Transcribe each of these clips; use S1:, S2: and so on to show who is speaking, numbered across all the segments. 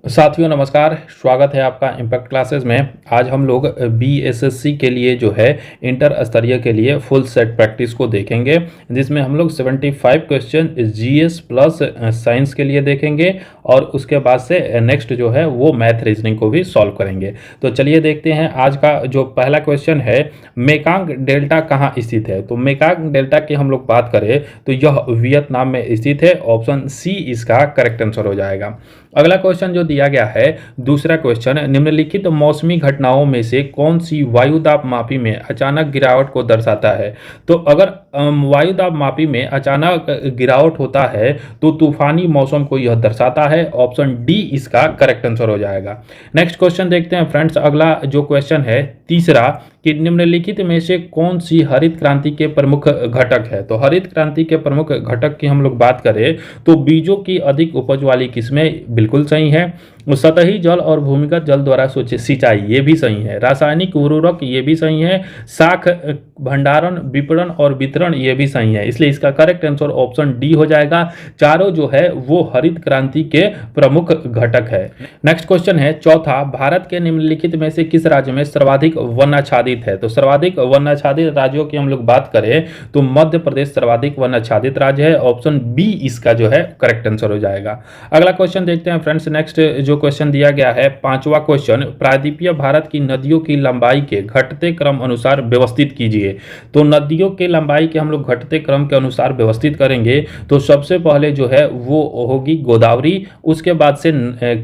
S1: साथियों नमस्कार, स्वागत है आपका इम्पैक्ट क्लासेस में। आज हम लोग बीएसएससी के लिए जो है इंटर स्तरीय के लिए फुल सेट प्रैक्टिस को देखेंगे, जिसमें हम लोग 75 क्वेश्चन जीएस प्लस साइंस के लिए देखेंगे और उसके बाद से नेक्स्ट जो है वो मैथ रीजनिंग को भी सॉल्व करेंगे। तो चलिए देखते हैं। आज का जो पहला क्वेश्चन है, मेकांग डेल्टा कहाँ स्थित है। तो मेकांग डेल्टा की हम लोग बात करें तो यह वियतनाम में स्थित है। ऑप्शन सी इसका करेक्ट आंसर हो जाएगा। अगला क्वेश्चन जो दिया गया है, दूसरा क्वेश्चन, निम्नलिखित मौसमी घटनाओं में से कौन सी वायुदाब मापी में अचानक गिरावट को दर्शाता है। तो अगर वायुदाब मापी में अचानक गिरावट होता है तो तूफानी मौसम को यह दर्शाता है। ऑप्शन डी इसका करेक्ट आंसर हो जाएगा। नेक्स्ट क्वेश्चन देखते हैं फ्रेंड्स। अगला जो क्वेश्चन है तीसरा, कि निम्नलिखित में से कौन सी हरित क्रांति के प्रमुख घटक है। तो हरित क्रांति के प्रमुख घटक की हम लोग बात करें तो बीजों की अधिक उपज वाली किस्में बिल्कुल सही है। सतही जल और भूमिगत जल द्वारा सिंचाई ये भी सही है। रासायनिक उर्वरक ये भी सही है। शाख भंडारण, विपणन और वितरण ये भी सही है। इसलिए इसका करेक्ट आंसर ऑप्शन डी हो जाएगा। चारों जो है वो हरित क्रांति के प्रमुख घटक है। नेक्स्ट क्वेश्चन है चौथा, भारत के निम्नलिखित में से किस राज्य में सर्वाधिक वनाच्छादित है। तो सर्वाधिक वनाच्छादित राज्यों की हम लोग बात करें तो मध्य प्रदेश सर्वाधिक वनाच्छादित राज्य है। ऑप्शन बी इसका जो है करेक्ट आंसर हो जाएगा। अगला क्वेश्चन देखते हैं फ्रेंड्स। नेक्स्ट जो क्वेश्चन दिया गया है पांचवा क्वेश्चन, प्रायद्वीपीय भारत की नदियों की लंबाई के घटते क्रम अनुसार व्यवस्थित कीजिए। तो नदियों की लंबाई के हम लोग घटते क्रम के अनुसार व्यवस्थित करेंगे तो सबसे पहले जो है वो होगी गोदावरी, उसके बाद से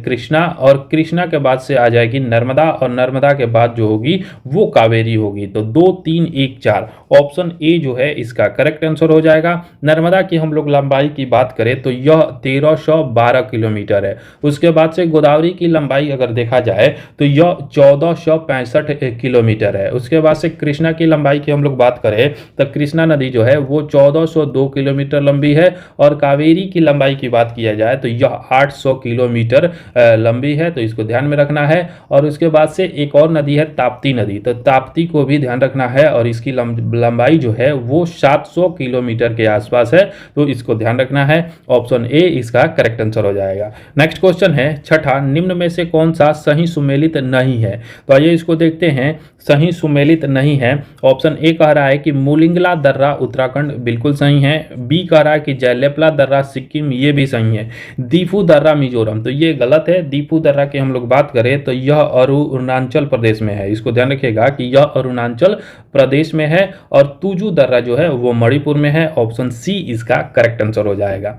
S1: कृष्णा और कृष्णा के बाद से आ जाएगी नर्मदा और नर्मदा के बाद जो होगी वो कावेरी होगी। तो 2 3 1 4 ऑप्शन ए जो है इसका करेक्ट आंसर हो जाएगा। नर्मदा की हम लोग लंबाई की बात करें तो यह 1312 किलोमीटर है। उसके बाद से गोदावरी की लंबाई अगर देखा जाए तो यह 1465 किलोमीटर है। उसके बाद से कृष्णा की लंबाई की हम लोग बात करें तो कृष्णा नदी जो है वो 1402 किलोमीटर लंबी है। और कावेरी की लंबाई की बात किया जाए तो यह 800 किलोमीटर लंबी है। तो इसको ध्यान में रखना है। और उसके बाद से एक और नदी है ताप्ती नदी, तो ताप्ती को भी ध्यान रखना है और इसकी लंबाई जो है वो 700 किलोमीटर के आसपास है। तो इसको ध्यान रखना है। ऑप्शन ए इसका करेक्ट आंसर हो जाएगा। नेक्स्ट क्वेश्चन है छठा, निम्न में से कौन सा सही सुमेलित नहीं है। तो आइए इसको देखते हैं। सही सुमेलित नहीं है, ऑप्शन ए कह रहा है कि मूलिंगला दर्रा उत्तराखंड बिल्कुल सही है। बी कह रहा है कि जयलेपला दर्रा सिक्किम ये भी सही है। दीफू दर्रा मिजोरम तो ये गलत है। दीफू दर्रा की हम लोग बात करें तो यह अरुणाचल प्रदेश में है। इसको ध्यान रखिएगा कि यह अरुणाचल प्रदेश में है। और तुजू दर्रा जो है वो मणिपुर में है। ऑप्शन सी इसका करेक्ट आंसर हो जाएगा।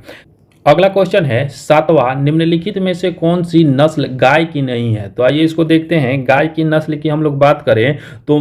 S1: अगला क्वेश्चन है सातवां, निम्नलिखित में से कौन सी नस्ल गाय की नहीं है। तो आइए इसको देखते हैं। गाय की नस्ल की हम लोग बात करें तो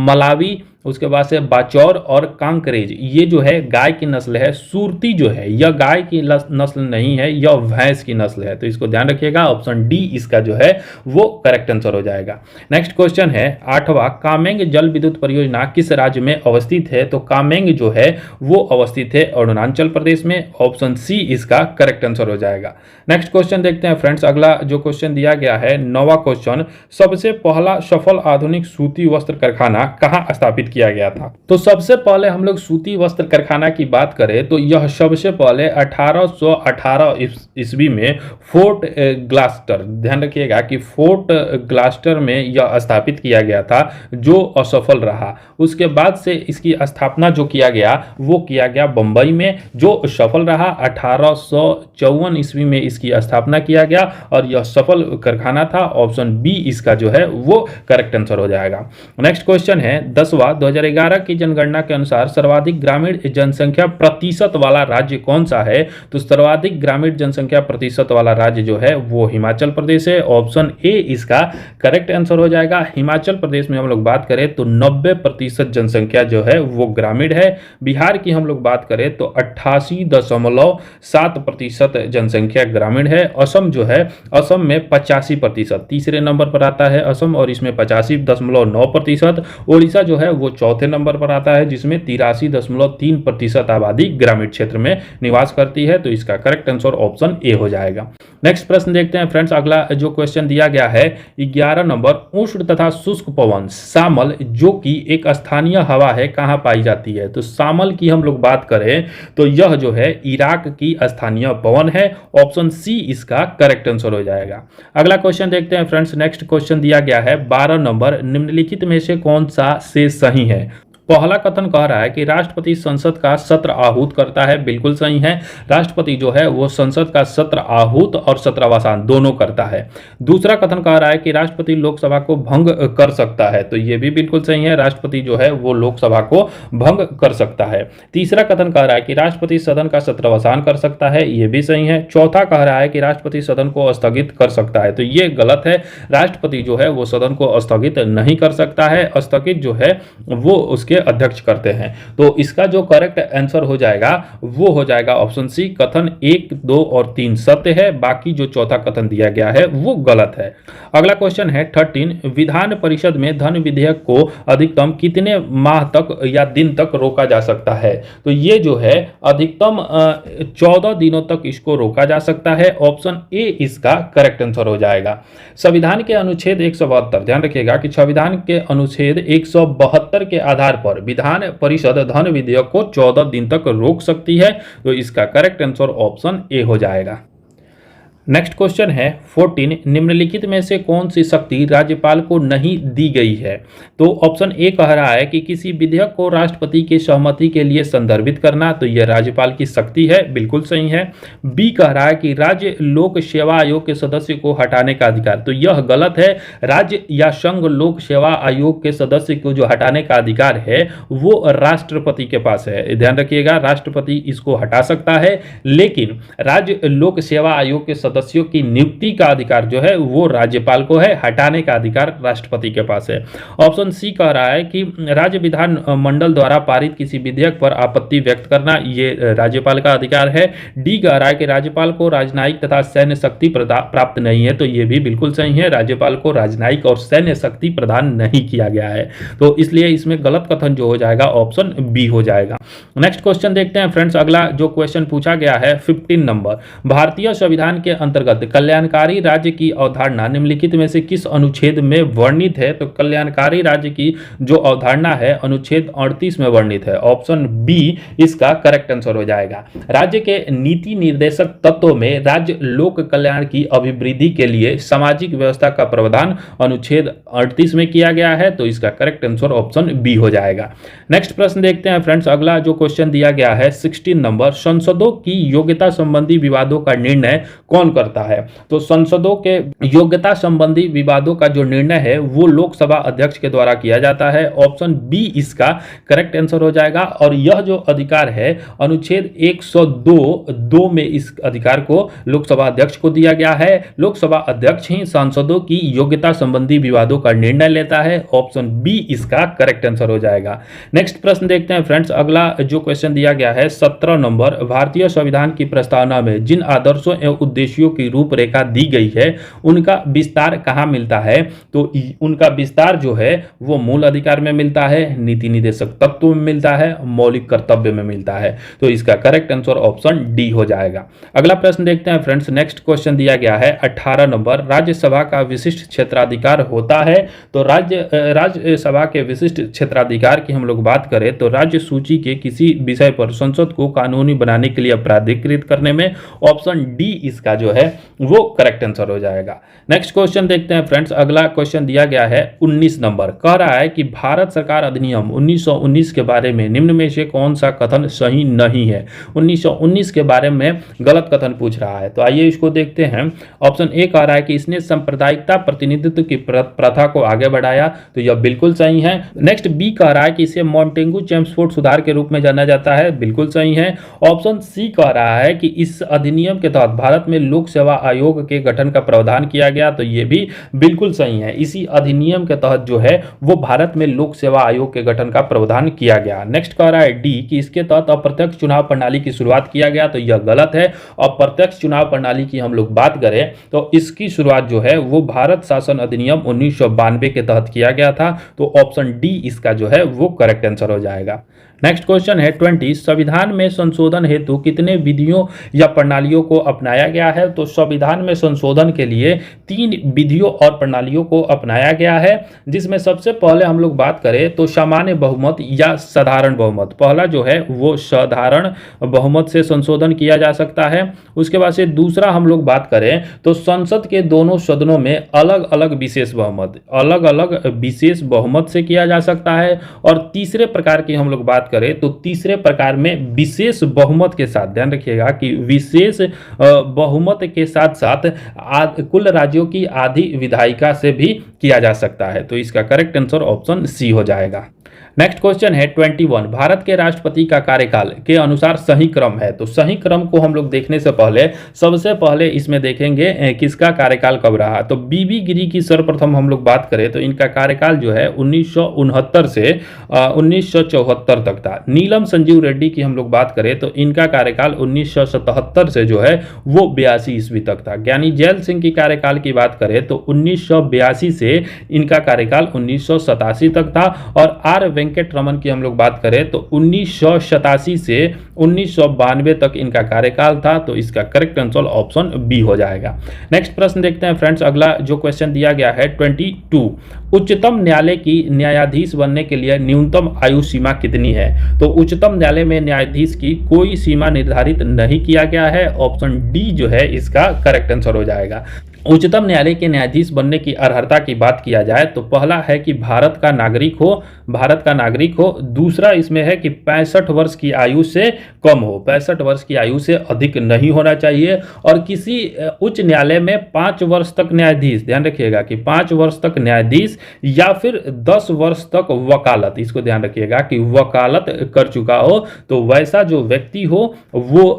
S1: मलावी, उसके बाद से बाचौर और कांकरेज ये जो है गाय की नस्ल है। सुरती जो है यह गाय की नस्ल नहीं है, यह भैंस की नस्ल है। तो इसको ध्यान रखिएगा। ऑप्शन डी इसका जो है वो करेक्ट आंसर हो जाएगा। नेक्स्ट क्वेश्चन है आठवां, कामेंग जल विद्युत परियोजना किस राज्य में अवस्थित है। तो कामेंग जो है वो अवस्थित है अरुणाचल प्रदेश में। ऑप्शन सी इसका करेक्ट आंसर हो जाएगा। नेक्स्ट क्वेश्चन देखते हैं फ्रेंड्स। अगला जो क्वेश्चन दिया गया है नौवां क्वेश्चन, सबसे पहला सफल आधुनिक सूती वस्त्र कारखाना कहां स्थापित किया गया था। तो सबसे पहले हम लोग सूती वस्त्र कारखाना की बात करें तो यह सबसे पहले 1818 ईस्वी में फोर्ट ग्लास्टर, ध्यान रखिएगा कि फोर्ट ग्लास्टर में यह स्थापित किया गया था जो असफल रहा। उसके बाद से इसकी स्थापना जो किया गया वो किया गया बंबई में जो सफल रहा। 1854 ईस्वी में इसकी स्थापना किया गया और यह सफल कारखाना था। ऑप्शन बी इसका जो है वो करेक्ट आंसर हो जाएगा। नेक्स्ट क्वेश्चन है 10वां, 2011 की जनगणना के अनुसार सर्वाधिक ग्रामीण जनसंख्या प्रतिशत वाला राज्य कौन सा है। तो सर्वाधिक ग्रामीण जनसंख्या प्रतिशत वाला राज्य जो है वो हिमाचल प्रदेश है। ऑप्शन ए इसका करेक्ट आंसर हो जाएगा। हिमाचल प्रदेश में हम लोग बात करें तो 90% जनसंख्या जो है वो ग्रामीण है। बिहार की हम लोग बात करें तो 88.7% जनसंख्या ग्रामीण है। असम जो है, असम में 85%, तीसरे नंबर पर आता है असम और इसमें 85.9%। ओडिशा जो है वो चौथे नंबर पर आता है, जिसमें 83.3% आबादी ग्रामीण क्षेत्र में निवास करती है। तो इसका करेक्ट आंसर ऑप्शन ए हो जाएगा। नेक्स्ट प्रश्न देखते हैं फ्रेंड्स। अगला जो क्वेश्चन दिया गया है 11 नंबर, उष्ण तथा शुष्क पवन सामल जो कि एक स्थानीय हवा है कहां पाई जाती है? तो सामल की हम लोग बात करें तो यह जो है इराक की स्थानीय पवन है। ऑप्शन सी इसका करेक्ट आंसर हो जाएगा। अगला क्वेश्चन देखते हैं फ्रेंड्स। नेक्स्ट क्वेश्चन दिया गया है 12 नंबर, निम्नलिखित में से कौन सा से सही है? पहला कथन कह रहा है कि राष्ट्रपति संसद का सत्र आहूत करता है, बिल्कुल सही है। राष्ट्रपति जो है वो संसद का सत्र आहूत और सत्रावसान दोनों करता है। दूसरा कथन कह रहा है कि राष्ट्रपति लोकसभा को भंग कर सकता है, तो ये भी बिल्कुल सही है। राष्ट्रपति जो है वो लोकसभा को भंग कर सकता है। तीसरा कथन कह रहा है कि राष्ट्रपति सदन का सत्रावसान कर सकता है, ये भी सही है। चौथा कह रहा है कि राष्ट्रपति सदन को स्थगित कर सकता है, तो ये गलत है। राष्ट्रपति जो है वो सदन को स्थगित नहीं कर सकता है, स्थगित जो है वो उसके अध्यक्ष करते हैं। तो इसका जो करेक्ट आंसर हो जाएगा वो हो जाएगा ऑप्शन सी। कथन 1, 2 और 3 सत्य है, बाकी जो चौथा कथन दिया गया है वो गलत है। अगला क्वेश्चन है 13, विधान परिषद में धन विधेयक को अधिकतम कितने माह तक या दिन तक रोका जा सकता है? तो ये जो है अधिकतम 14 दिनों तक इसको रोका जा सकता है। ऑप्शन ए इसका करेक्ट आंसर हो जाएगा। संविधान के अनुच्छेद 172, ध्यान रखिएगा कि संविधान के अनुच्छेद 172 के आधार पर विधान परिषद धन विधेयक को 14 दिन तक रोक सकती है। तो इसका करेक्ट आंसर ऑप्शन ए हो जाएगा। नेक्स्ट क्वेश्चन है 14, निम्नलिखित में से कौन सी शक्ति राज्यपाल को नहीं दी गई है? तो ऑप्शन ए कह रहा है कि किसी विधेयक को राष्ट्रपति की सहमति के लिए संदर्भित करना, तो यह राज्यपाल की शक्ति है, बिल्कुल सही है। बी कह रहा है कि राज्य लोक सेवा आयोग के सदस्य को हटाने का अधिकार, तो यह गलत है। राज्य या संघ लोक सेवा आयोग के सदस्य को जो हटाने का अधिकार है वो राष्ट्रपति के पास है। ध्यान रखिएगा, राष्ट्रपति इसको हटा सकता है, लेकिन राज्य लोक सेवा आयोग के सदस्यों की नियुक्ति का अधिकार जो है वो राज्यपाल को है, हटाने का अधिकार राष्ट्रपति के पास है। ऑप्शन सी कह रहा है कि राज्य विधान मंडल द्वारा पारित किसी विधेयक पर आपत्ति व्यक्त करना, ये राज्यपाल का अधिकार है। डी कह रहा है कि राज्यपाल को राजनयिक तथा सैन्य शक्ति प्राप्त नहीं है, तो ये भी बिल्कुल सही है। राज्यपाल को राजनयिक और सैन्य शक्ति प्रदान नहीं किया गया है, तो इसलिए इसमें गलत कथन जो हो जाएगा ऑप्शन बी हो जाएगा। नेक्स्ट क्वेश्चन देखते हैं फ्रेंड्स। अगला जो क्वेश्चन पूछा गया है 15 नंबर, भारतीय संविधान के अंतर्गत कल्याणकारी राज्य की अवधारणा निम्नलिखित में से किस अनुच्छेद में वर्णित है? तो कल्याणकारी राज्य की जो अवधारणा है अनुच्छेद 38 में वर्णित है। ऑप्शन बी इसका करेक्ट आंसर हो जाएगा। राज्य के नीति निर्देशक तत्वों में राज्य लोक कल्याण की अभिवृद्धि के लिए सामाजिक व्यवस्था का प्रावधान अनुच्छेद 38 में किया गया है, तो इसका करेक्ट आंसर ऑप्शन बी हो जाएगा। नेक्स्ट प्रश्न देखते हैं फ्रेंड्स। अगला जो क्वेश्चन दिया गया है 16 नंबर, संसदों की योग्यता संबंधी विवादों का निर्णय कौन करता है? तो संसदों के योग्यता संबंधी विवादों का जो निर्णय है वो लोकसभा अध्यक्ष के द्वारा किया जाता है। ऑप्शन बी इसका करेक्ट आंसर हो जाएगा। और यह जो अधिकार है अनुच्छेद 102 में इस अधिकार को लोकसभा अध्यक्ष को दिया गया है। लोकसभा अध्यक्ष ही सांसदों की योग्यता संबंधी विवादों का निर्णय लेता है। ऑप्शन बी इसका करेक्ट आंसर हो जाएगा। नेक्स्ट प्रश्न देखते हैं फ्रेंड्स। अगला जो क्वेश्चन दिया गया है 17 नंबर, भारतीय संविधान की प्रस्तावना में जिन आदर्शों एवं उद्देश्यों की रूपरेखा दी गई है उनका विस्तार कहां मिलता है? तो उनका विस्तार जो है वो मूल अधिकार में मिलता है, नीति निर्देशक तत्व में मिलता है, मौलिक कर्तव्य में मिलता है। तो इसका करेक्ट आंसर ऑप्शन डी हो जाएगा। अगला प्रश्न देखते हैं फ्रेंड्स। नेक्स्ट क्वेश्चन दिया गया है 18 नंबर, राज्यसभा का विशिष्ट क्षेत्राधिकार होता है। तो राज्यसभा के विशिष्ट क्षेत्राधिकार की हम लोग बात करें तो राज्य सूची के किसी विषय पर संसद को कानूनी बनाने के लिए प्राधिकृत करने में ऑप्शन डी इसका जो है वो करेक्ट आंसर हो जाएगा। नेक्स्ट क्वेश्चन देखते हैं फ्रेंड्स। अगला क्वेश्चन दिया गया है 19 नंबर, कह रहा है कि भारत सरकार अधिनियम 1919 के बारे में निम्न में से कौन सा कथन सही नहीं है? 1919 के बारे में गलत कथन पूछ रहा है, तो आइए इसको देखते हैं। ऑप्शन ए कह रहा है कि इसने सांप्रदायिकता प्रतिनिधित्व की प्रथा को आगे बढ़ाया, तो यह बिल्कुल सही है। नेक्स्ट बी कह रहा है कि इसे मॉन्टेगू चेम्सफोर्ड सुधार के रूप में जाना जाता है, बिल्कुल सही है। ऑप्शन सी कह रहा है कि इस अधिनियम के तहत भारत में लोक लोक सेवा आयोग के गठन का प्रावधान किया गया, तो ये भी बिल्कुल सही है। इसी अधिनियम के तहत जो है वो भारत में लोक सेवा आयोग के गठन का प्रावधान किया गया। नेक्स्ट कह रहा है डी कि इसके तहत अप्रत्यक्ष चुनाव प्रणाली की शुरुआत किया गया, तो यह गलत है। अप्रत्यक्ष चुनाव प्रणाली की हम लोग बात करें तो इसकी शुरुआत जो है वो भारत शासन अधिनियम 1992 के तहत किया गया था, तो ऑप्शन डी इसका जो है वो करेक्ट आंसर हो जाएगा। नेक्स्ट क्वेश्चन है 20, संविधान में संशोधन हेतु कितने विधियों या प्रणालियों को अपनाया गया है? तो संविधान में संशोधन के लिए 3 विधियों और प्रणालियों को अपनाया गया है, जिसमें सबसे पहले हम लोग बात करें तो सामान्य बहुमत या साधारण बहुमत। पहला जो है वो साधारण बहुमत से संशोधन किया जा सकता है। उसके बाद से दूसरा हम लोग बात करें तो संसद के दोनों सदनों में अलग अलग विशेष बहुमत से किया जा सकता है। और तीसरे प्रकार की हम लोग बात करें तो तीसरे प्रकार में विशेष बहुमत के साथ, ध्यान रखिएगा कि विशेष बहुमत के साथ साथ कुल राज्यों की आधी विधायिका से भी किया जा सकता है, तो इसका करेक्ट आंसर ऑप्शन सी हो जाएगा। नेक्स्ट क्वेश्चन है 21, भारत के राष्ट्रपति का कार्यकाल के अनुसार सही क्रम है। तो सही क्रम को हम लोग देखने से पहले सबसे पहले इसमें देखेंगे किसका कार्यकाल कब रहा। तो बीबी गिरी की सर्वप्रथम हम लोग बात करें तो इनका कार्यकाल जो है 1969 से 1974 तक था। नीलम संजीव रेड्डी की हम लोग बात करें तो इनका कार्यकाल 1977 से जो है वो 82 ईस्वी तक था। ज्ञानी जैल सिंह की कार्यकाल की बात करें तो 1982 से इनका कार्यकाल 1987 तक था। और आर वेंकट रमन की हम लोग बात करें तो 1987 से 1992 तक इनका कार्यकाल था, तो इसका करेक्ट आंसर ऑप्शन बी हो जाएगा। नेक्स्ट प्रश्न देखते हैं फ्रेंड्स, अगला जो क्वेश्चन दिया गया है 22, उच्चतम न्यायालय की न्यायाधीश बनने के लिए न्यूनतम आयु सीमा कितनी है? तो उच्चतम न्यायालय में न्यायाधीश की कोई सीमा निर्धारित नहीं किया गया है, ऑप्शन डी जो है इसका करेक्ट आंसर हो जाएगा। उच्चतम न्यायालय के न्यायाधीश बनने की अर्हता की बात किया जाए तो पहला है कि भारत का नागरिक हो, दूसरा इसमें है कि 65 वर्ष की आयु से कम हो, 65 वर्ष की आयु से अधिक नहीं होना चाहिए, और किसी उच्च न्यायालय में 5 वर्ष तक न्यायाधीश, ध्यान रखिएगा कि 5 वर्ष तक न्यायाधीश या फिर 10 वर्ष तक वकालत, इसको ध्यान रखिएगा कि वकालत कर चुका हो, तो वैसा जो व्यक्ति हो वो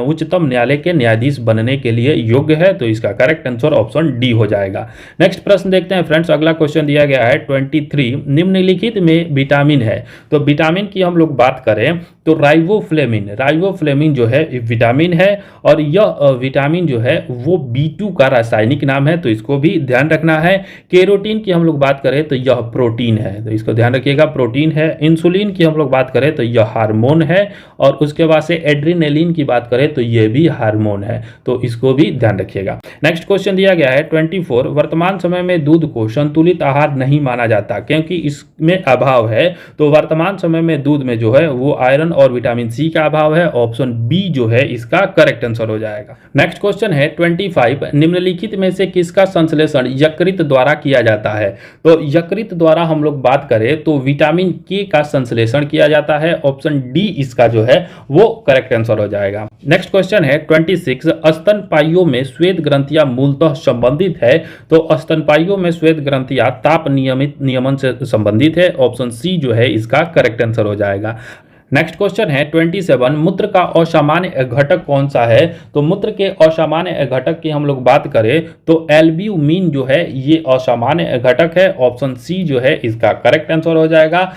S1: उच्चतम न्यायालय के न्यायाधीश बनने के लिए योग्य है, तो इसका करेक्ट आंसर ऑप्शन डी हो जाएगा। नेक्स्ट प्रश्न देखते हैं फ्रेंड्स, अगला क्वेश्चन दिया गया है 23, निम्नलिखित में विटामिन है। तो विटामिन की हम लोग बात करें तो राइबोफ्लेविन जो है विटामिन है, और यह विटामिन जो है वो B2 का रासायनिक नाम है, तो इसको भी ध्यान रखना है। केरोटीन की हम लोग बात करें तो यह प्रोटीन है, तो इसको ध्यान रखिएगा प्रोटीन है। इंसुलिन की हम लोग बात करें तो यह हार्मोन है, और उसके बाद से एड्रेनलिन की बात करें तो यह भी हार्मोन है, तो इसको भी ध्यान रखिएगा। नेक्स्ट क्वेश्चन दिया गया है 24, वर्तमान समय में दूध को संतुलित आहार नहीं माना जाता क्योंकि इसमें अभाव है, तो वर्तमान समय में दूध में जो है वो आयरन और विटामिन सी का अभाव है, ऑप्शन बी जो है इसका करेक्ट आंसर हो जाएगा। नेक्स्ट क्वेश्चन है 25, निम्नलिखित में से किसका संश्लेषण यकृत द्वारा किया जाता है? तो यकृत द्वारा हम लोग बात करें तो विटामिन के का संश्लेषण किया जाता है, ऑप्शन डी इसका जो है वो करेक्ट आंसर हो जाएगा। नेक्स्ट क्वेश्चन है 26, स्तनपाइयों में श्वेत ग्रंथियां मूलतः संबंधित है, तो स्तनपाइयों में श्वेत ग्रंथियां ताप नियमन से संबंधित है, ऑप्शन सी जो है इसका करेक्ट आंसर हो जाएगा। नेक्स्ट क्वेश्चन है 27, मूत्र का असामान्य घटक कौन सा है? तो मूत्र के असामान्य घटक की हम लोग बात करें तो एल्ब्यूमिन जो है ये असामान्य घटक है, ऑप्शन सी जो है इसका करेक्ट आंसर हो जाएगा।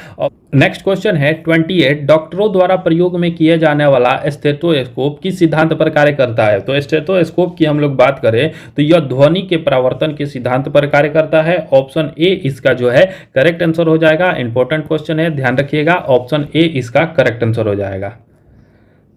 S1: नेक्स्ट क्वेश्चन है 28, डॉक्टरों द्वारा प्रयोग में किए जाने वाला स्टेथोस्कोप किस सिद्धांत पर कार्य करता है? तो स्टेथोस्कोप की हम लोग बात करें तो यह ध्वनि के परावर्तन के सिद्धांत पर कार्य करता है, ऑप्शन ए इसका जो है करेक्ट आंसर हो जाएगा। इंपॉर्टेंट क्वेश्चन है, ध्यान रखिएगा, ऑप्शन ए इसका करेक्ट आंसर हो जाएगा।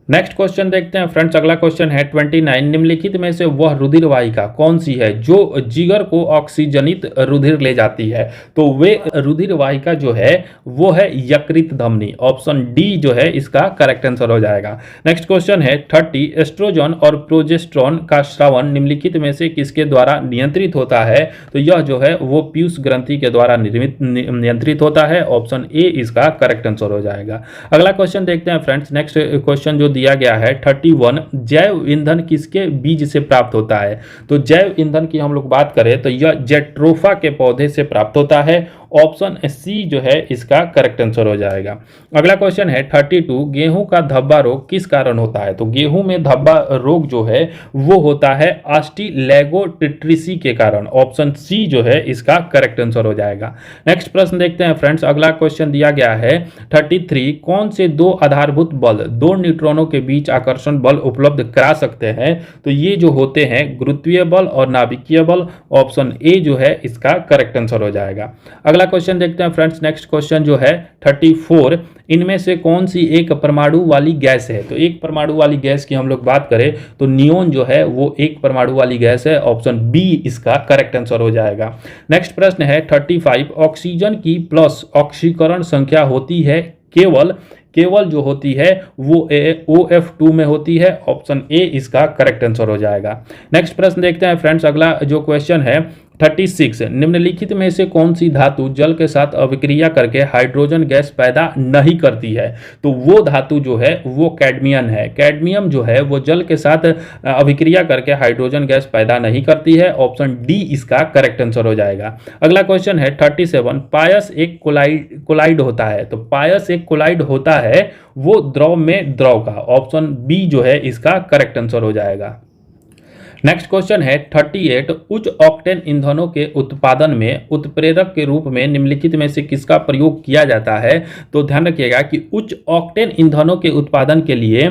S1: नेक्स्ट क्वेश्चन देखते हैं फ्रेंड्स, अगला क्वेश्चन है 29, निम्नलिखित में से वह रुधिर वाहिका कौन सी है जो जिगर को ऑक्सीजनित रुधिर ले जाती है? तो वे रुधिर वाहिका जो है वो है यकृत धमनी, ऑप्शन डी जो है इसका करेक्ट आंसर हो जाएगा। नेक्स्ट क्वेश्चन है 30, एस्ट्रोजन और प्रोजेस्टेरोन का स्रावन निम्नलिखित में से किसके द्वारा नियंत्रित होता है? तो यह जो है वो पीयूष ग्रंथि के द्वारा नियंत्रित होता है, ऑप्शन ए इसका करेक्ट आंसर हो जाएगा। अगला क्वेश्चन देखते हैं फ्रेंड्स, नेक्स्ट क्वेश्चन जो दिया गया है 31, जैव ईंधन किसके बीज से प्राप्त होता है? तो जैव ईंधन की हम लोग बात करें तो यह जेट्रोफा के पौधे से प्राप्त होता है, ऑप्शन सी जो है इसका करेक्ट आंसर हो जाएगा। अगला क्वेश्चन है 32, गेहूं का धब्बा रोग किस कारण होता है? तो गेहूं में धब्बा रोग जो है वो होता है अस्टिलैगोटिट्रिसी के कारण। ऑप्शन सी जो है इसका करेक्ट आंसर हो जाएगा। नेक्स्ट प्रश्न देखते हैं फ्रेंड्स। अगला क्वेश्चन दिया गया है 33, कौन से दो आधारभूत बल दो न्यूट्रॉनों के बीच आकर्षण बल उपलब्ध करा सकते हैं? तो ये जो होते हैं गुरुत्वीय बल और नाभिकीय बल। ऑप्शन ए जो है इसका करेक्ट आंसर हो जाएगा। अगला क्वेश्चन देखते हैं फ्रेंड्स। नेक्स्ट क्वेश्चन जो है 34, इनमें से कौन सी एक परमाणु वाली गैस है? तो एक परमाणु वाली गैस की हम लोग बात करें तो नियोन जो है वो एक परमाणु वाली गैस है। ऑप्शन बी इसका करेक्ट आंसर हो जाएगा। नेक्स्ट प्रश्न है 35, ऑक्सीजन की प्लस ऑक्सीकरण संख्या होती है केवल जो होती है वो OF2 में होती है। ऑप्शन ए इसका करेक्ट आंसर हो जाएगा। नेक्स्ट प्रश्न देखते हैं फ्रेंड्स। अगला जो क्वेश्चन है 36, निम्नलिखित में से कौन सी धातु जल के साथ अभिक्रिया करके हाइड्रोजन गैस पैदा नहीं करती है? तो वो धातु जो है वो कैडमियम है। कैडमियम जो है वो जल के साथ अभिक्रिया करके हाइड्रोजन गैस पैदा नहीं करती है। ऑप्शन डी इसका करेक्ट आंसर हो जाएगा। अगला क्वेश्चन है 37, पायस एक कोलाइड होता है। तो पायस एक कोलाइड होता है वो द्रव में द्रव का। ऑप्शन बी जो है इसका करेक्ट आंसर हो जाएगा। नेक्स्ट क्वेश्चन है 38, उच्च ऑक्टेन ईंधनों के उत्पादन में उत्प्रेरक के रूप में निम्नलिखित में से किसका प्रयोग किया जाता है? तो ध्यान रखिएगा कि उच्च ऑक्टेन ईंधनों के उत्पादन के लिए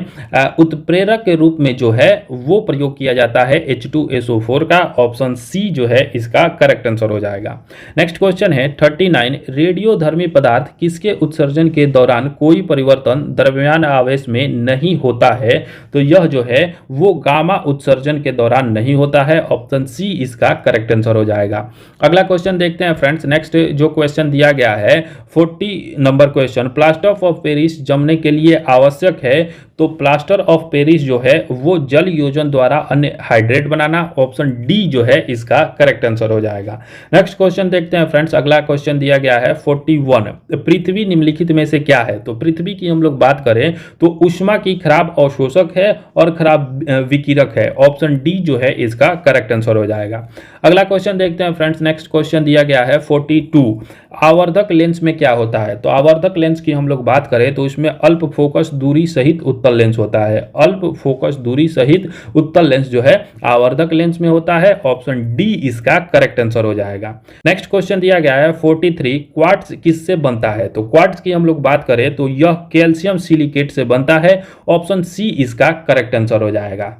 S1: उत्प्रेरक के रूप में जो है वो प्रयोग किया जाता है H2SO4 का। ऑप्शन सी जो है इसका करेक्ट आंसर हो जाएगा। नेक्स्ट क्वेश्चन है 39, रेडियोधर्मी पदार्थ किसके उत्सर्जन के दौरान कोई परिवर्तन द्रव्यमान आवेश में नहीं होता है? तो यह जो है वो गामा उत्सर्जन के दौरान नहीं होता है। ऑप्शन सी इसका करेक्ट आंसर हो जाएगा। अगला क्वेश्चन देखते हैं फ्रेंड्स। नेक्स्ट जो क्वेश्चन दिया गया है 40 number question, plaster of Paris जमने के लिए आवश्यक है? तो प्लास्टर ऑफ पेरिस जो है वो जल योजन द्वारा अनहाइड्रेट बनाना। ऑप्शन डी जो है इसका करेक्ट आंसर हो जाएगा। नेक्स्ट क्वेश्चन देखते हैं फ्रेंड्स। अगला क्वेश्चन दिया गया है 41, पृथ्वी निम्नलिखित में से क्या है? तो पृथ्वी की हम लोग बात करें तो ऊष्मा की खराब अवशोषक है और खराब विकिरक है। ऑप्शन डी जो है इसका करेक्ट आंसर हो जाएगा। अगला क्वेश्चन देखते हैं फ्रेंड्स। नेक्स्ट क्वेश्चन दिया गया है 42, आवर्धक लेंस में क्या होता है? तो आवर्धक लेंस की हम लोग बात करें तो इसमें अल्प फोकस दूरी सहित उत्तल लेंस होता है। अल्प फोकस दूरी सहित उत्तल लेंस जो है आवर्धक लेंस में होता है। ऑप्शन डी इसका करेक्ट आंसर हो जाएगा। नेक्स्ट क्वेश्चन दिया गया है 43, क्वार्ट्ज किससे बनता है? तो क्वार्ट्ज की हम लोग बात करें तो यह कैल्शियम सिलिकेट से बनता है। ऑप्शन सी इसका करेक्ट आंसर हो जाएगा।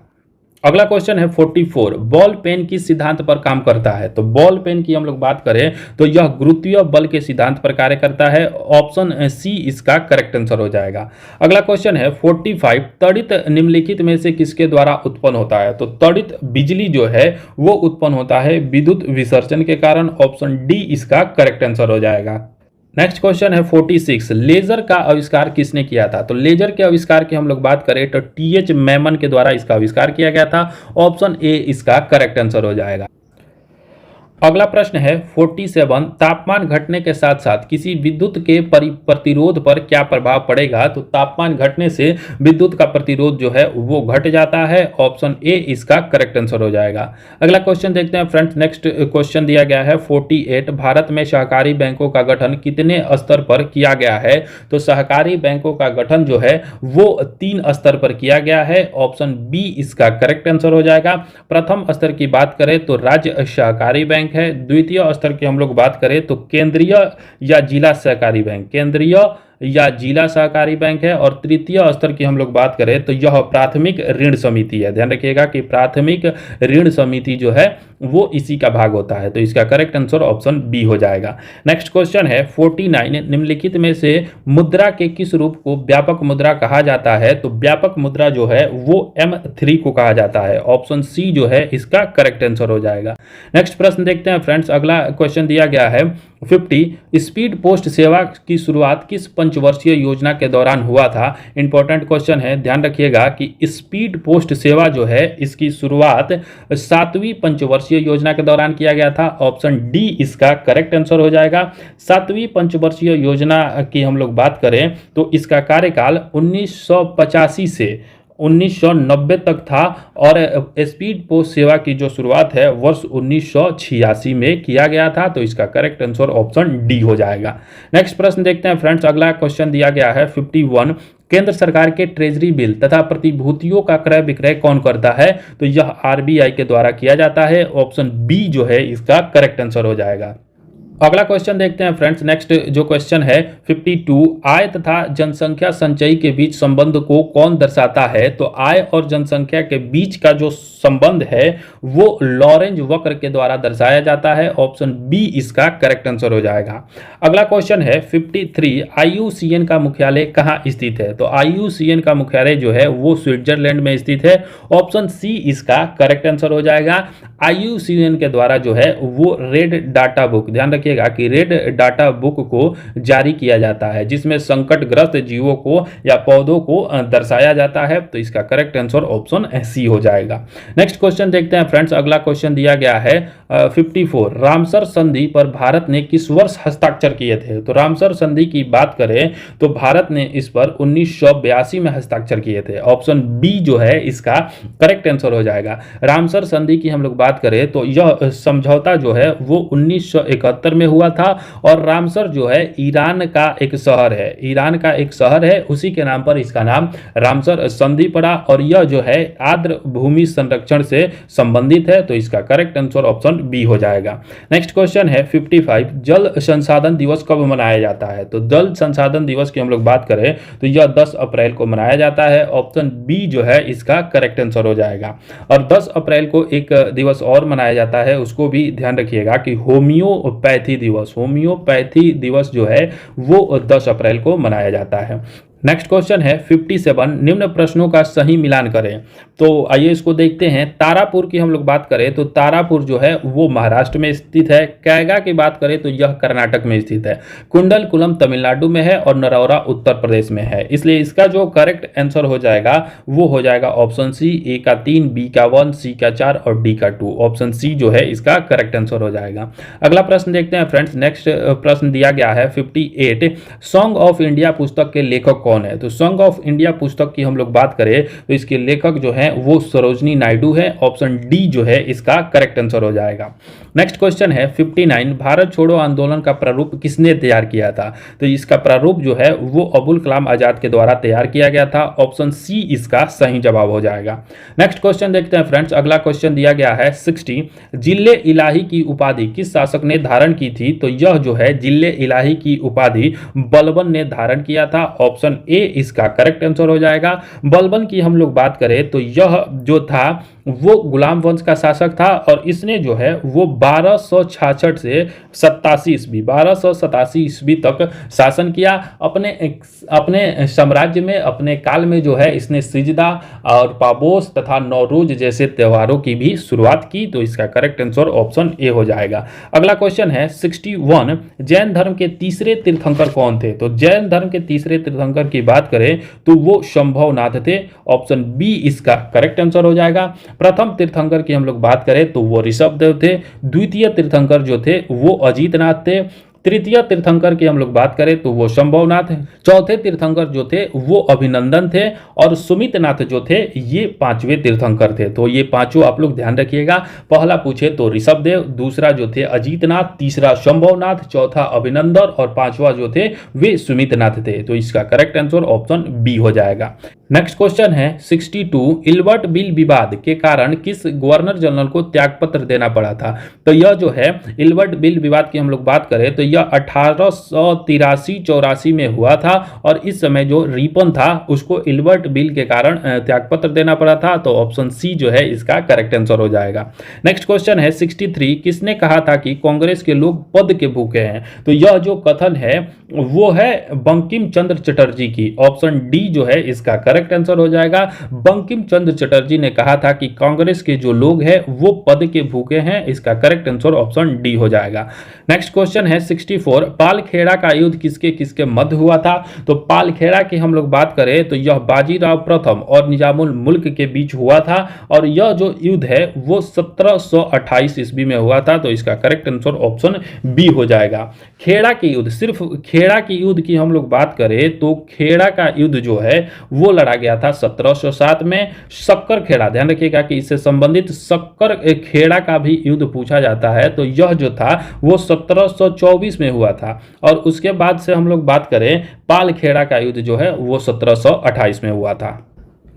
S1: अगला क्वेश्चन है 44, बॉल पेन किस सिद्धांत पर काम करता है? तो बॉल पेन की हम लोग बात करें तो यह गुरुत्वीय बल के सिद्धांत पर कार्य करता है। ऑप्शन सी इसका करेक्ट आंसर हो जाएगा। अगला क्वेश्चन है 45, तड़ित निम्नलिखित में से किसके द्वारा उत्पन्न होता है? तो तड़ित बिजली जो है वो उत्पन्न होता है विद्युत विसर्जन के कारण। ऑप्शन डी इसका करेक्ट आंसर हो जाएगा। नेक्स्ट क्वेश्चन है 46, लेजर का आविष्कार किसने किया था? तो लेजर के आविष्कार की हम लोग बात करें तो TH मैमन के द्वारा इसका आविष्कार किया गया था। ऑप्शन ए इसका करेक्ट आंसर हो जाएगा। अगला प्रश्न है 47, तापमान घटने के साथ साथ किसी विद्युत के प्रतिरोध पर क्या प्रभाव पड़ेगा? तो तापमान घटने से विद्युत का प्रतिरोध जो है वो घट जाता है। ऑप्शन ए इसका करेक्ट आंसर हो जाएगा। अगला क्वेश्चन देखते हैं फ्रेंड्स। नेक्स्ट क्वेश्चन दिया गया है 48, भारत में सहकारी बैंकों का गठन कितने स्तर पर किया गया है? तो सहकारी बैंकों का गठन जो है वो 3 स्तर पर किया गया है। ऑप्शन बी इसका करेक्ट आंसर हो जाएगा। प्रथम स्तर की बात करें तो राज्य सहकारी बैंक है। द्वितीय स्तर की हम लोग बात करें तो केंद्रीय या जिला सहकारी बैंक, केंद्रीय या जिला सहकारी बैंक है। और तृतीय स्तर की हम लोग बात करें तो यह प्राथमिक ऋण समिति है। ध्यान रखिएगा कि प्राथमिक ऋण समिति जो है वो इसी का भाग होता है। तो इसका करेक्ट आंसर ऑप्शन बी हो जाएगा। नेक्स्ट क्वेश्चन है 49, निम्नलिखित में से मुद्रा के किस रूप को व्यापक मुद्रा कहा जाता है? तो व्यापक मुद्रा जो है वो M3 को कहा जाता है। ऑप्शन सी जो है इसका करेक्ट आंसर हो जाएगा। नेक्स्ट प्रश्न देखते हैं फ्रेंड्स। अगला क्वेश्चन दिया गया है 50, स्पीड पोस्ट सेवा की शुरुआत किस पंचवर्षीय योजना के दौरान हुआ था? इंपॉर्टेंट क्वेश्चन है, ध्यान रखिएगा कि स्पीड पोस्ट सेवा जो है इसकी शुरुआत 7वीं पंचवर्षीय योजना के दौरान किया गया था। ऑप्शन डी इसका करेक्ट आंसर हो जाएगा। 7वीं पंचवर्षीय योजना की हम लोग बात करें तो इसका कार्यकाल 1985 से 1990 तक था और स्पीड पोस्ट सेवा की जो शुरुआत है वर्ष 1986 में किया गया था। तो इसका करेक्ट आंसर ऑप्शन डी हो जाएगा। नेक्स्ट प्रश्न देखते हैं फ्रेंड्स। अगला क्वेश्चन दिया गया है 51। केंद्र सरकार के ट्रेजरी बिल तथा प्रतिभूतियों का क्रय विक्रय कौन करता है? तो यह आरबीआई के द्वारा किया जाता है। ऑप्शन बी जो है इसका करेक्ट आंसर हो जाएगा। अगला क्वेश्चन देखते हैं फ्रेंड्स। नेक्स्ट जो क्वेश्चन है 52। आय तथा जनसंख्या संचयी के बीच संबंध को कौन दर्शाता है? तो आय और जनसंख्या के बीच का जो संबंध है वो लॉरेंज वक्र के द्वारा दर्शाया जाता है। ऑप्शन बी इसका करेक्ट आंसर हो जाएगा। अगला क्वेश्चन है 53। आईयूसीएन का मुख्यालय कहाँ स्थित है? तो आईयूसीएन का मुख्यालय जो है वो स्विट्जरलैंड में स्थित है। ऑप्शन सी इसका करेक्ट आंसर हो जाएगा। आईयूसीएन के द्वारा जो है वो रेड डाटा बुक, ध्यान रखिएगा कि रेड डाटा बुक को जारी किया जाता है जिसमें संकटग्रस्त जीवों को या पौधों को दर्शाया जाता है। तो इसका करेक्ट आंसर ऑप्शन सी हो जाएगा। नेक्स्ट क्वेश्चन देखते हैं फ्रेंड्स। अगला क्वेश्चन दिया गया है 54। रामसर संधि पर भारत ने किस वर्ष हस्ताक्षर किए थे? तो रामसर संधि की बात करें तो भारत ने इस पर 1982 में हस्ताक्षर किए थे। ऑप्शन बी जो है इसका करेक्ट आंसर हो जाएगा। रामसर संधि की हम लोग बात करें तो यह समझौता जो है वो 1971 में हुआ था और रामसर जो है ईरान का एक शहर है, ईरान का एक शहर है, उसी के नाम पर इसका नाम रामसर संधि पड़ा और यह जो है आर्द्र भूमि संरक्षण से संबंधित है। तो इसका करेक्ट आंसर ऑप्शन बी हो जाएगा। नेक्स्ट क्वेश्चन है 55। जल संसाधन दिवस कब मनाया जाता है? तो जल संसाधन दिवस की हम लोग बात करें तो यह 10 अप्रैल को मनाया जाता है। ऑप्शन बी जो है इसका करेक्ट आंसर हो जाएगा। और 10 अप्रैल को एक दिवस और मनाया जाता है, उसको भी ध्यान रखिएगा कि होम्योपैथी दिवस, होम्योपैथी दिवस जो है वो 10 अप्रैल को मनाया जाता है। नेक्स्ट क्वेश्चन है 57। निम्न प्रश्नों का सही मिलान करें। तो आइए इसको देखते हैं। तारापुर की हम लोग बात करें तो तारापुर जो है वो महाराष्ट्र में स्थित है। कैगा की बात करें तो यह कर्नाटक में स्थित है। कुंडलकुलम तमिलनाडु में है और नरौरा उत्तर प्रदेश में है। इसलिए इसका जो करेक्ट आंसर हो जाएगा वो हो जाएगा ऑप्शन सी। ए का 3, बी का 1, सी का 4 और डी का 2। ऑप्शन सी जो है इसका करेक्ट आंसर हो जाएगा। अगला प्रश्न देखते हैं फ्रेंड्स। नेक्स्ट प्रश्न दिया गया है 58। सॉन्ग ऑफ इंडिया पुस्तक के लेखक कौन है? तो सॉन्ग ऑफ इंडिया पुस्तक की हम लोग बात करें तो इसके लेखक जो है वो सरोजनी नायडू है। ऑप्शन डी जो है इसका करेक्ट आंसर हो जाएगा। नेक्स्ट क्वेश्चन है 59। भारत छोड़ो आंदोलन का प्रारूप किसने तैयार किया था? तो इसका प्रारूप जो है वो अबुल कलाम आजाद के द्वारा तैयार किया गया था। ऑप्शन सी इसका सही जवाब हो जाएगा। नेक्स्ट क्वेश्चन देखते हैं फ्रेंड्स। अगला क्वेश्चन दिया गया है 60। जिले इलाही की उपाधि किस शासक ने धारण की थी? तो यह जो है जिले इलाही की उपाधि बलबन ने धारण किया था। ऑप्शन ए इसका करेक्ट आंसर हो जाएगा। बलबन की हम लोग बात करें तो यह जो था वो गुलाम वंश का शासक था और इसने जो है वो 1266 से 1287 ईस्वी तक शासन किया। अपने साम्राज्य में, अपने काल में जो है इसने सिजदा और पाबोस तथा नौरोज जैसे त्योहारों की भी शुरुआत की। तो इसका करेक्ट आंसर ऑप्शन ए हो जाएगा। अगला क्वेश्चन है 61। जैन धर्म के तीसरे तीर्थंकर कौन थे? तो जैन धर्म के तीसरे तीर्थंकर की बात करें तो वो शंभवनाथ थे। ऑप्शन बी इसका करेक्ट आंसर हो जाएगा। प्रथम तीर्थंकर की हम लोग बात करें तो वो ऋषभदेव थे। द्वितीय तीर्थंकर जो थे वो अजीतनाथ थे। तृतीय तीर्थंकर की हम लोग बात करें तो वो शंभवनाथ है। चौथे तीर्थंकर जो थे वो अभिनंदन थे और सुमितनाथ जो थे ये 5वें तीर्थंकर थे। तो ये पांचों आप लोग ध्यान रखिएगा। पहला पूछे तो ऋषभदेव, दूसरा जो थे अजीतनाथ, तीसरा शंभवनाथ, चौथा अभिनंदन और पांचवा जो थे वे सुमितनाथ थे। तो इसका करेक्ट आंसर ऑप्शन बी हो जाएगा। नेक्स्ट क्वेश्चन है 62। इल्बर्ट बिल विवाद के कारण किस गवर्नर जनरल को त्यागपत्र देना पड़ा था? तो यह जो है इल्बर्ट बिल विवाद की हम लोग बात करें तो यह 1883-84 में हुआ था और इस समय जो रिपन था उसको इल्बर्ट बिल के कारण त्यागपत्र देना पड़ा था। तो ऑप्शन सी जो है इसका करेक्ट आंसर हो जाएगा। नेक्स्ट क्वेश्चन है 63। किसने कहा था कि कांग्रेस के लोग पद के भूखे हैं? तो यह जो कथन है वो है बंकिम चंद्र चटर्जी की। ऑप्शन डी जो है इसका करेक्ट आंसर हो जाएगा। बंकिम चंद्र चटर्जी ने कहा था कि कांग्रेस के जो लोग हैं वो पद के भूखे हैं। इसका करेक्ट आंसर ऑप्शन डी हो जाएगा। नेक्स्ट क्वेश्चन है 64 पालखेड़ा का युद्ध किसके किसके मध्य हुआ था? तो पालखेड़ा की हम लोग बात करें तो यह बाजीराव प्रथम और निजामुल मुल्क के बीच हुआ था और यह जो युद्ध है वो 1728 ईस्वी में हुआ था। तो इसका करेक्ट आंसर ऑप्शन बी हो जाएगा। खेड़ा के युद्ध, सिर्फ खेड़ा के युद्ध की हम लोग बात करें तो खेड़ा का युद्ध जो है वो लड़ा गया था 1707 में। शक्कर खेड़ा, ध्यान रखिएगा कि इससे संबंधित शक्कर खेड़ा का भी युद्ध पूछा जाता है, तो यह जो था वो 1724 में हुआ था। और उसके बाद से हम लोग बात करें पालखेड़ा का युद्ध जो है वो 1728 में हुआ था।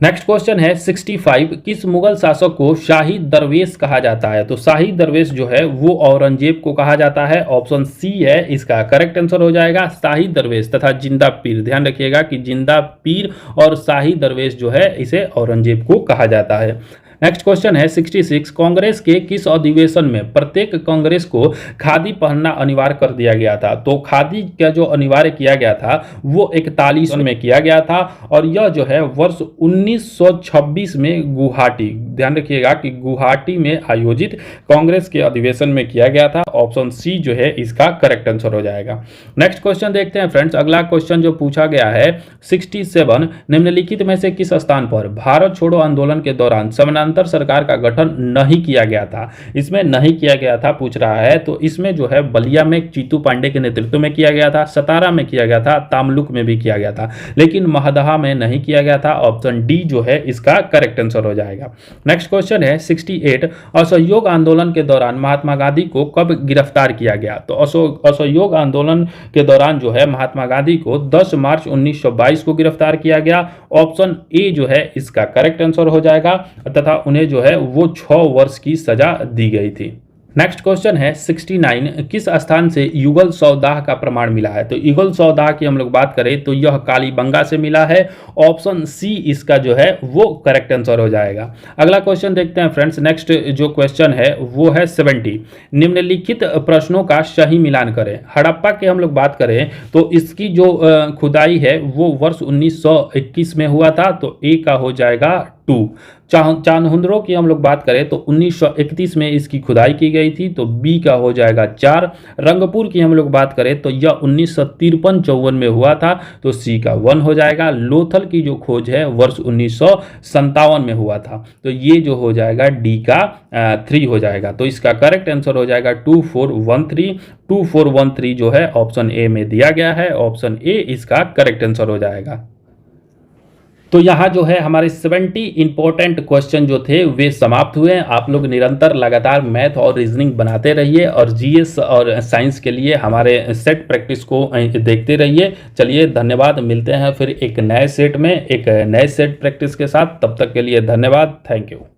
S1: नेक्स्ट क्वेश्चन है 65, किस मुगल शासक को शाही दरवेश कहा जाता है? तो शाही दरवेश जो है वो औरंगजेब को कहा जाता है। ऑप्शन सी है इसका करेक्ट आंसर हो जाएगा। शाही दरवेश तथा जिंदा पीर, ध्यान रखिएगा कि जिंदा पीर और शाही दरवेश जो है इसे औरंगजेब को कहा जाता है। नेक्स्ट क्वेश्चन है 66, कांग्रेस के किस अधिवेशन में प्रत्येक कांग्रेस को खादी पहनना अनिवार्य कर दिया गया था? तो खादी का जो अनिवार्य किया गया था वो 41 में किया गया था और यह जो है वर्ष 1926 में गुवाहाटी, ध्यान रखिएगा कि गुवाहाटी में आयोजित कांग्रेस के अधिवेशन में किया गया था। ऑप्शन सी जो है इसका करेक्ट आंसर हो जाएगा। नेक्स्ट क्वेश्चन देखते हैं फ्रेंड्स। अगला क्वेश्चन जो पूछा गया है 67, निम्नलिखित में से किस स्थान पर भारत छोड़ो आंदोलन के दौरान समानांतर सरकार का गठन नहीं किया गया था? इसमें नहीं किया गया था पूछ रहा है, तो इसमें जो है बलिया में चीतू पांडे के नेतृत्व में किया गया था, सतारा में किया गया था, तामलुक में भी किया गया था, लेकिन महदहा में नहीं किया गया था। ऑप्शन डी जो है इसका करेक्ट आंसर हो जाएगा। नेक्स्ट क्वेश्चन है 68, असहयोग आंदोलन के दौरान महात्मा गांधी को कब गिरफ्तार किया गया? तो असहयोग आंदोलन के दौरान जो है महात्मा गांधी को 10 मार्च 1922 को गिरफ्तार किया गया। ऑप्शन ए जो है इसका करेक्ट आंसर हो जाएगा तथा उन्हें जो है वो 6 वर्ष की सजा दी गई थी। नेक्स्ट क्वेश्चन है 69, किस स्थान से युगल सौदाह का प्रमाण मिला है? तो युगल सौदाह की हम लोग बात करें तो यह कालीबंगा से मिला है। ऑप्शन सी इसका जो है वो करेक्ट आंसर हो जाएगा। अगला क्वेश्चन देखते हैं फ्रेंड्स। नेक्स्ट जो क्वेश्चन है वो है 70, निम्नलिखित प्रश्नों का सही मिलान करें। हड़प्पा की हम लोग बात करें तो इसकी जो खुदाई है वो वर्ष 1921 में हुआ था, तो ए का हो जाएगा 2। चान्हुंद्रो की हम लोग बात करें तो 1931 में इसकी खुदाई की गई थी, तो बी का हो जाएगा 4। रंगपुर की हम लोग बात करें तो यह 1953-54 में हुआ था, तो सी का 1 हो जाएगा। लोथल की जो खोज है वर्ष 1957 में हुआ था, तो ये जो हो जाएगा डी का 3 हो जाएगा। तो इसका करेक्ट आंसर हो जाएगा 2413। 2413 जो है ऑप्शन ए में दिया गया है। ऑप्शन ए इसका करेक्ट आंसर हो जाएगा। तो यहाँ जो है हमारे 70 इंपॉर्टेंट क्वेश्चन जो थे वे समाप्त हुए हैं। आप लोग निरंतर लगातार मैथ और रीजनिंग बनाते रहिए और जीएस और साइंस के लिए हमारे सेट प्रैक्टिस को देखते रहिए। चलिए धन्यवाद, मिलते हैं फिर एक नए सेट में एक नए सेट प्रैक्टिस के साथ। तब तक के लिए धन्यवाद, थैंक यू।